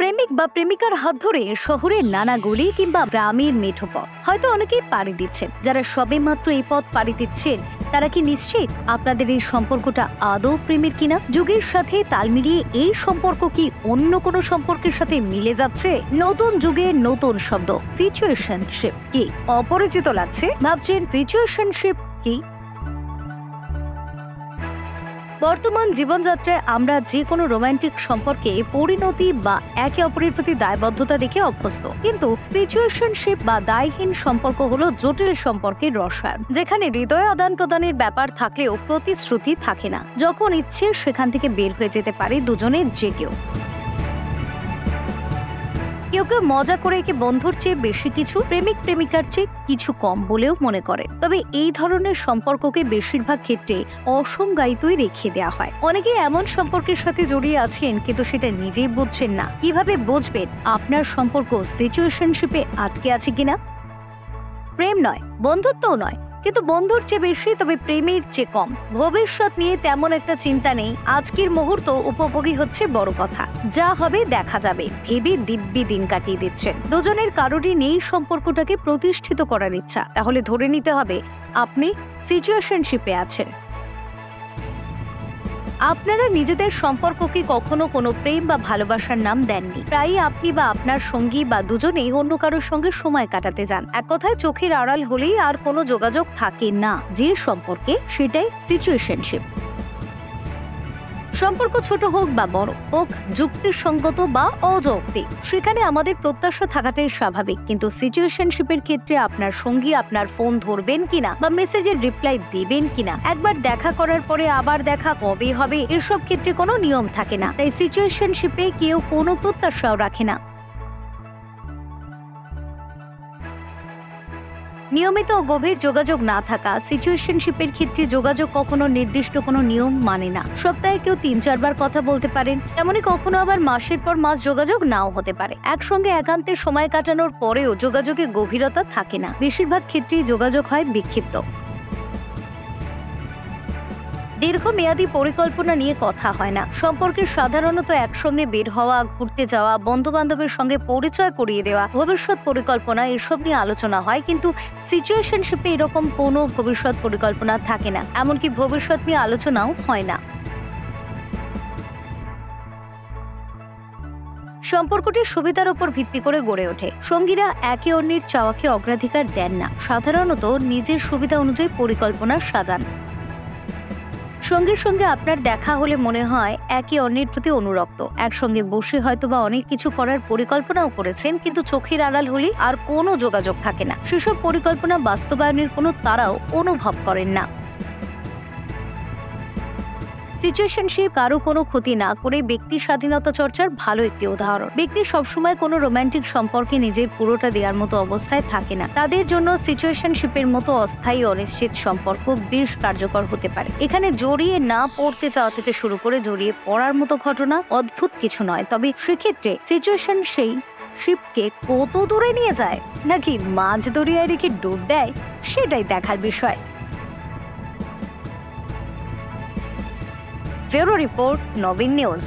প্রেমিক বা প্রেমিকার হাত ধরে শহরের নানা গলি কিংবা গ্রামের মেঠো পথ হয়তো অনেকেই পাড়ি দিচ্ছেন। যারা সবেমাত্র এই পথ পাড়ি দিচ্ছেন তারা কি নিশ্চিত আপনাদের এই সম্পর্কটা আদৌ প্রেমের কিনা? যুগের সাথে তাল মিলিয়ে এই সম্পর্ক কি অন্য কোনো সম্পর্কের সাথে মিলে যাচ্ছে? নতুন যুগের নতুন শব্দ সিচুয়েশনশিপ কি অপরিচিত লাগছে? ভাবছেন সিচুয়েশনশিপ কি? বর্তমান জীবনযাত্রায় আমরা যে কোনো রোমান্টিক সম্পর্কে পরিণতি বা একে অপরের প্রতি দায়বদ্ধতা দেখে অভ্যস্ত, কিন্তু সিচুয়েশনশিপ বা দায়হীন সম্পর্ক হলো জটিল সম্পর্কের রসায়ন, যেখানে হৃদয় আদান প্রদানের ব্যাপার থাকলেও প্রতিশ্রুতি থাকে না। যখন ইচ্ছে সেখান থেকে বের হয়ে যেতে পারে দুজনের যে কেউ। কেউ কেউ মজা করে একে বন্ধুর চেয়ে বেশি কিছু, প্রেমিক প্রেমিকার চেয়ে কিছু কম বলেও মনে করে। তবে এই ধরনের সম্পর্ককে বেশিরভাগ ক্ষেত্রে অসংজ্ঞায়িতই রেখে দেওয়া হয়। অনেকে এমন সম্পর্কের সাথে জড়িয়ে আছেন কিন্তু সেটা নিজেই বুঝছেন না। কিভাবে বুঝবেন আপনার সম্পর্ক সিচুয়েশনশিপে আটকে আছে কিনা? প্রেম নয়, বন্ধুত্বও নয়, কিন্তু বন্ধুর চেয়ে বেশি তবে প্রেমের চেয়ে কম। ভবিষ্যৎ নিয়ে তেমন একটা চিন্তা নেই, আজকের মুহূর্ত উপভোগী হচ্ছে বড় কথা। যা হবে দেখা যাবে ভেবে দিব্যি দিন কাটিয়ে দিচ্ছেন। দুজনের কারোরই নেই সম্পর্কটাকে প্রতিষ্ঠিত করার ইচ্ছা। তাহলে ধরে নিতে হবে আপনি সিচুয়েশনশিপে আছেন। আপনারা নিজেদের সম্পর্ককে কখনো কোনো প্রেম বা ভালোবাসার নাম দেননি। প্রায়ই আপনি বা আপনার সঙ্গী বা দুজনেই অন্য কারোর সঙ্গে সময় কাটাতে যান। এক কথায় চোখের আড়াল হলেই আর কোনো যোগাযোগ থাকে না যে সম্পর্কে, সেটাই সিচুয়েশনশিপ। সম্পর্ক ছোট হোক বা বড় হোক, যুক্তিসঙ্গত বা অযৌক্তিক, সেখানে আমাদের প্রত্যাশা থাকাটাই স্বাভাবিক। কিন্তু সিচুয়েশনশিপের ক্ষেত্রে আপনার সঙ্গী আপনার ফোন ধরবেন কিনা বা মেসেজের রিপ্লাই দিবেন কিনা, একবার দেখা করার পরে আবার দেখা কবে হবে, এসব ক্ষেত্রে কোনো নিয়ম থাকে না। তাই সিচুয়েশনশিপে কেউ কোনো প্রত্যাশাও রাখে না। নিয়মিত ও গভীর যোগাযোগ না থাকা সিচুয়েশনশিপের ক্ষেত্রে যোগাযোগ কখনো নির্দিষ্ট কোনো নিয়ম মানে না। সপ্তাহে কেউ ৩-৪ বার কথা বলতে পারেন, তেমনি কখনো আবার মাসের পর মাস যোগাযোগ নাও হতে পারে। একসঙ্গে একান্তের সময় কাটানোর পরেও যোগাযোগে গভীরতা থাকে না। বেশিরভাগ ক্ষেত্রেই যোগাযোগ হয় বিক্ষিপ্ত। দীর্ঘমেয়াদী পরিকল্পনা নিয়ে কথা হয় না। সম্পর্কে সাধারণত একসঙ্গে বের হওয়া, ঘুরতে যাওয়া, বন্ধু বান্ধবের সঙ্গে পরিচয় করিয়ে দেওয়া, ভবিষ্যৎ পরিকল্পনা এসব নিয়ে আলোচনা হয়। কিন্তু সিচুয়েশনশিপে এরকম কোনো ভবিষ্যৎ পরিকল্পনা থাকে না, এমনকি ভবিষ্যৎ নিয়ে আলোচনাও হয় না। সম্পর্কটি সুবিধার উপর ভিত্তি করে গড়ে ওঠে। সঙ্গীরা একে অন্যের চাওয়াকে অগ্রাধিকার দেন না, সাধারণত নিজের সুবিধা অনুযায়ী পরিকল্পনা সাজান। সঙ্গীর সঙ্গে আপনার দেখা হলে মনে হয় একে অন্যের প্রতি অনুরক্ত। একসঙ্গে বসে হয়তোবা অনেক কিছু করার পরিকল্পনাও করেছেন, কিন্তু চোখের আড়াল হলে আর কোনো যোগাযোগ থাকে না। সেসব পরিকল্পনা বাস্তবায়নের কোনো তারাও অনুভব করেন না। সিচুয়েশনশিপ কারো কোনো ক্ষতি না করে ব্যক্তি স্বাধীনতা চর্চার ভালো একটি উদাহরণ। ব্যক্তি সবসময় কোনো রোমান্টিক সম্পর্কে নিজের পুরোটা দেওয়ার মতো অবস্থায় থাকে না। তাদের জন্য সিচুয়েশনশিপের মতো অস্থায়ী অনিশ্চিত সম্পর্ক বেশ কার্যকর হতে পারে। এখানে জড়িয়ে না পড়তে চাওয়া থেকে শুরু করে জড়িয়ে পড়ার মতো ঘটনা অদ্ভুত কিছু নয়। তবে সেক্ষেত্রে সিচুয়েশন সেই শিপকে কত দূরে নিয়ে যায়, নাকি মাঝ দরিয়ায় রেখে ডুব দেয়, সেটাই দেখার বিষয়। ব্যুরো রিপোর্ট, নবীন নিউজ।